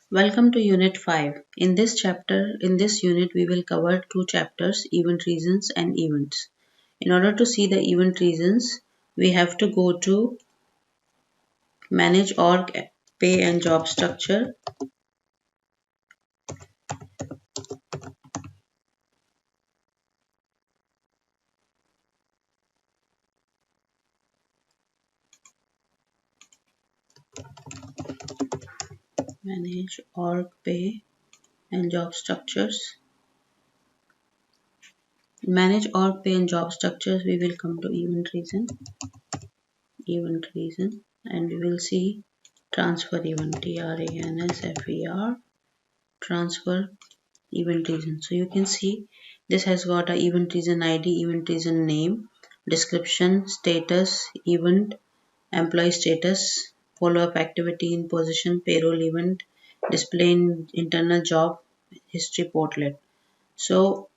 Welcome to Unit 5. In this unit, we will cover two chapters, event reasons and events. In order to see the event reasons, we have to go to Manage Org, Pay and Job Structure. Manage Org, Pay and Job Structures. In Manage Org, Pay and Job Structures, we will come to event reason, and we will see transfer event, TRANSFER, transfer event reason. So you can see this has got a event reason ID, event reason name, description, status, event, employee status, follow-up activity in position, payroll event, display in internal job history portlet. So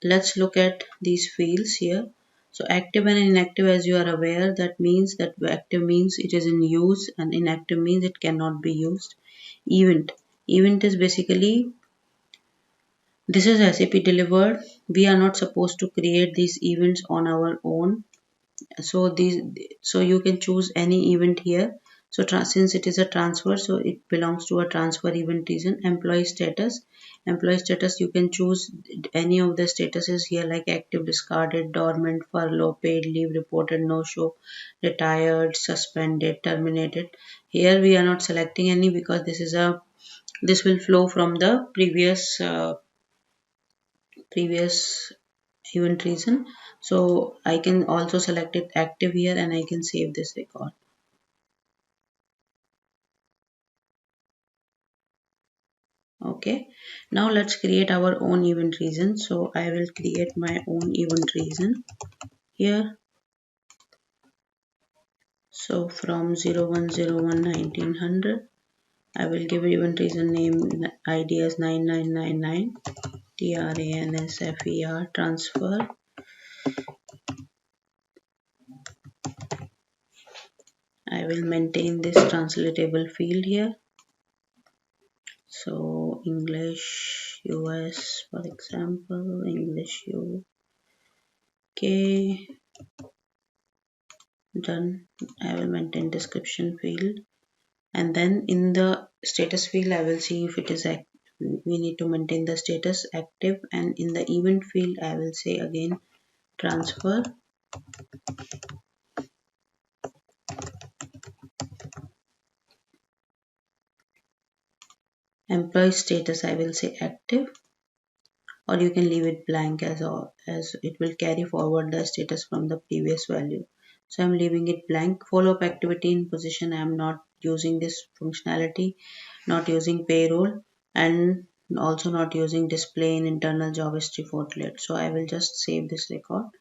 let's look at these fields here. So active and inactive, as you are aware, that means that active means it is in use and inactive means it cannot be used. Event is basically, this is SAP delivered. We are not supposed to create these events on our own. So you can choose any event here. So since it is a transfer, so it belongs to a transfer event reason. Employee status. Employee status, you can choose any of the statuses here, like active, discarded, dormant, furlough, paid leave, reported, no show, retired, suspended, terminated. Here we are not selecting any because this will flow from the previous event reason. So I can also select it active here and I can save this record. Okay, now let's create our own event reason. So I will create my own event reason here. So from 01011900, I will give event reason name ID as 9999, TRANSFER, transfer. I will maintain this translatable field here. So English US, for example, English UK. Done. I will maintain description field, and then in the status field I will see if it is active. We need to maintain the status active, and in the event field I will say again transfer. Employee status I will say active, or you can leave it blank as it will carry forward the status from the previous value. So I'm leaving it blank. Follow-up activity in position, I am not using this functionality, not using payroll, and also not using display in internal job history portlet. So I will just save this record.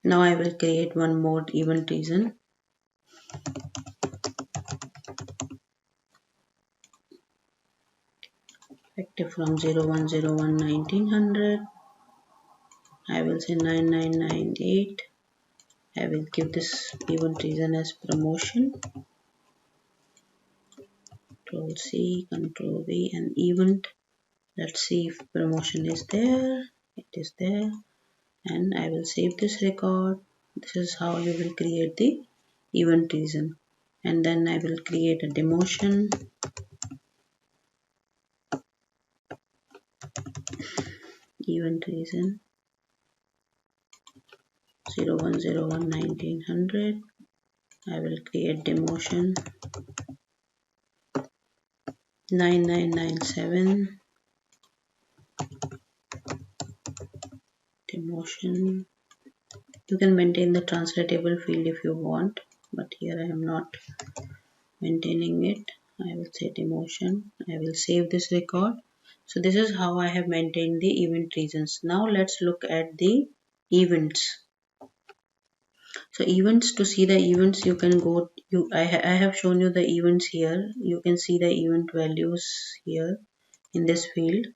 Now I will create one more event reason. Active from 01011900. I will say 9998. I will give this event reason as promotion. Control C, Control V, and event. Let's see if promotion is there. It is there, and I will save this record. This is how you will create the event reason, and then I will create a demotion. Event reason 01011900. I will create demotion 9997. Demotion. You can maintain the translatable field if you want, but here I am not maintaining it. I will say demotion. I will save this record. So this is how I have maintained the event reasons. Now let's look at the events. So events, to see the events you can go, I have shown you the events here. You can see the event values here in this field.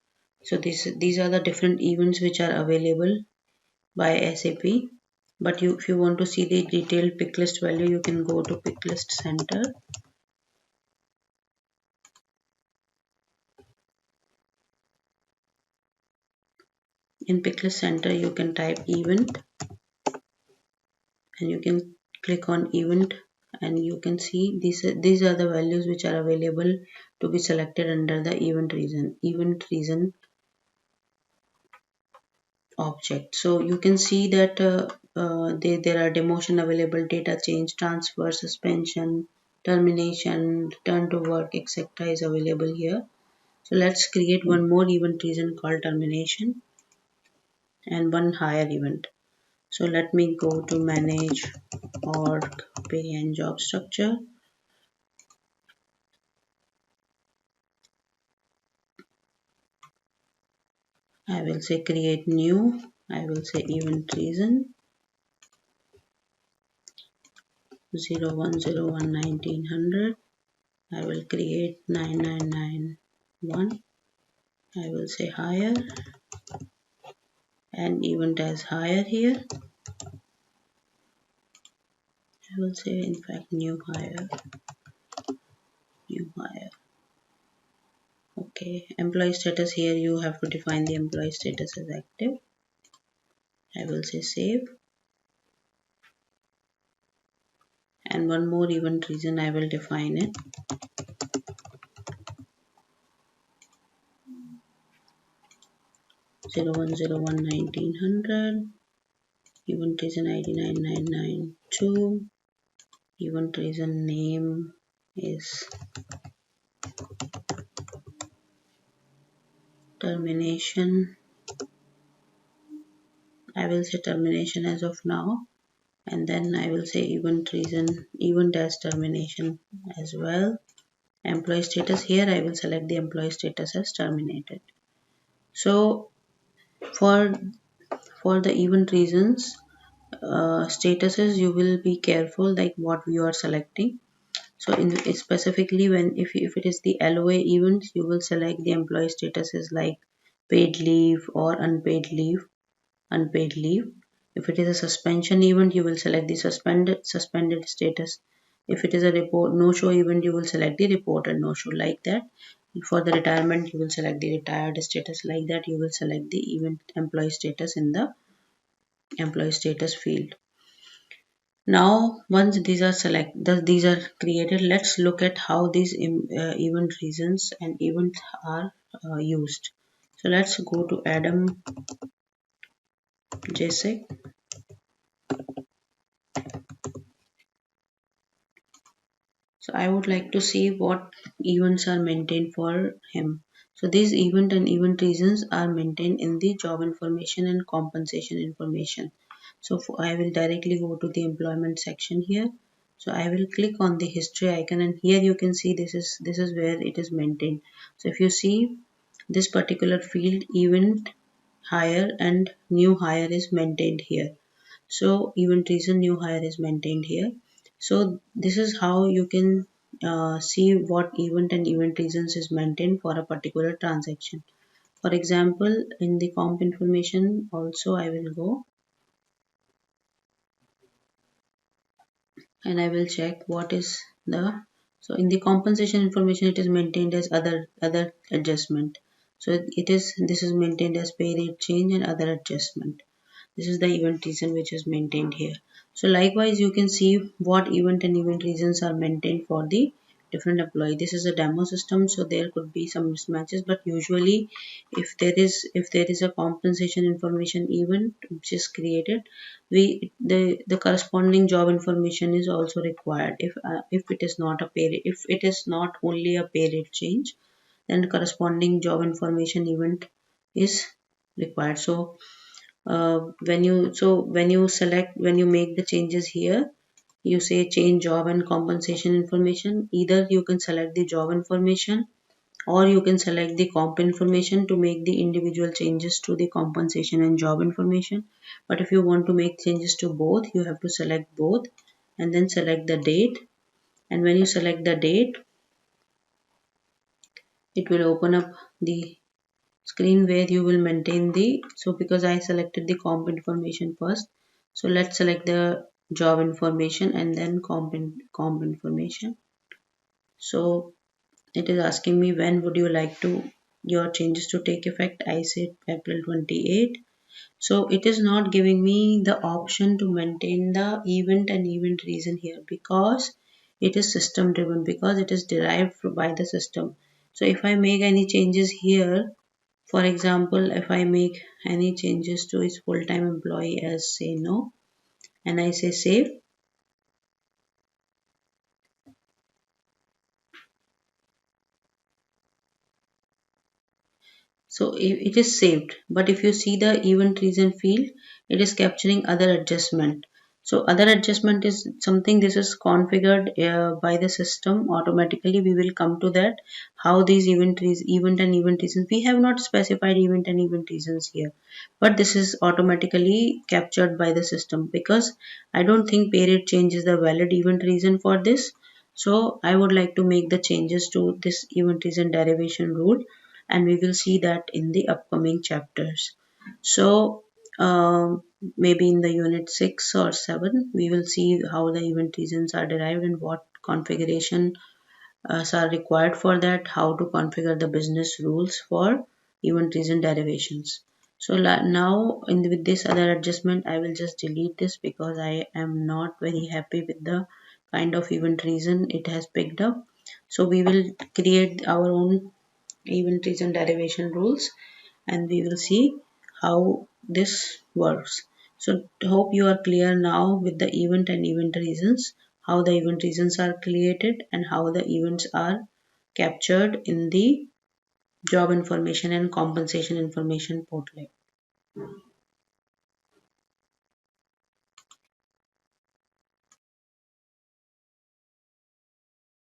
So these are the different events which are available by SAP. But if you want to see the detailed pick list value, you can go to pick list center. In Picklist Center you can type event and you can click on event, and you can see these are the values which are available to be selected under the event reason object. So you can see that there are demotion available, data change, transfer, suspension, termination, return to work, etc. is available here. So let's create one more event reason called termination and one higher event. So let me go to manage org pay and job structure. I will say create new. I will say event reason 01011900. I will create 9991. I will say higher and event as higher here. I will say in fact new hire. Okay, employee status, here you have to define the employee status as active. I will say save. And one more event reason I will define it. 01011900. Event reason ID 9992. Event reason name is termination. I will say termination as of now, and then I will say event reason, event as termination as well. Employee status, here I will select the employee status as terminated. So for the event reasons statuses, you will be careful like what you are selecting. So specifically when if it is the LOA event, you will select the employee statuses like paid leave or unpaid leave. If it is a suspension event, you will select the suspended status. If it is a report no show event, you will select the reported no show, like that. For the retirement, you will select the retired status, like that. You will select the event employee status in the employee status field. Now once these are created, let's look at how these event reasons and events are used. So let's go to Adam JSEC. So I would like to see what events are maintained for him. So these event and event reasons are maintained in the job information and compensation information. So I will directly go to the employment section here. So I will click on the history icon, and here you can see this is where it is maintained. So if you see this particular field, event hire and new hire is maintained here. So event reason new hire is maintained here. So this is how you can see what event and event reasons is maintained for a particular transaction. For example, in the comp information also I will go and I will check what is the, so in the compensation information it is maintained as other adjustment. So this is maintained as pay rate change and other adjustment. This is the event reason which is maintained here. So likewise you can see what event and event reasons are maintained for the different employee. This is a demo system, so there could be some mismatches, but usually if there is a compensation information event which is created, the corresponding job information is also required. If it is not a if it is not only a pay rate change, then corresponding job information event is required. So when you make the changes here, you say change job and compensation information. Either you can select the job information or you can select the comp information to make the individual changes to the compensation and job information. But if you want to make changes to both, you have to select both and then select the date. And when you select the date, it will open up the screen where you will maintain the, so because I selected the comp information first, so let's select the job information and then comp information. So it is asking me when would you like to your changes to take effect. I said April 28. So it is not giving me the option to maintain the event and event reason here because it is system driven, because it is derived by the system. So if I make any changes here, for example, if I make any changes to his full-time employee as say no, and I say save, so it is saved. But if you see the event reason field, it is capturing other adjustment. So other adjustment is something this is configured by the system automatically. We will come to that, how these event and event reasons, we have not specified event and event reasons here, but this is automatically captured by the system because I don't think pay rate change is the valid event reason for this. So I would like to make the changes to this event reason derivation rule, and we will see that in the upcoming chapters. So maybe in the unit 6 or 7 we will see how the event reasons are derived and what configuration are required for that, how to configure the business rules for event reason derivations. So now with this other adjustment I will just delete this because I am not very happy with the kind of event reason it has picked up. So we will create our own event reason derivation rules and we will see how this works. So hope you are clear now with the event and event reasons, how the event reasons are created and how the events are captured in the job information and compensation information portal.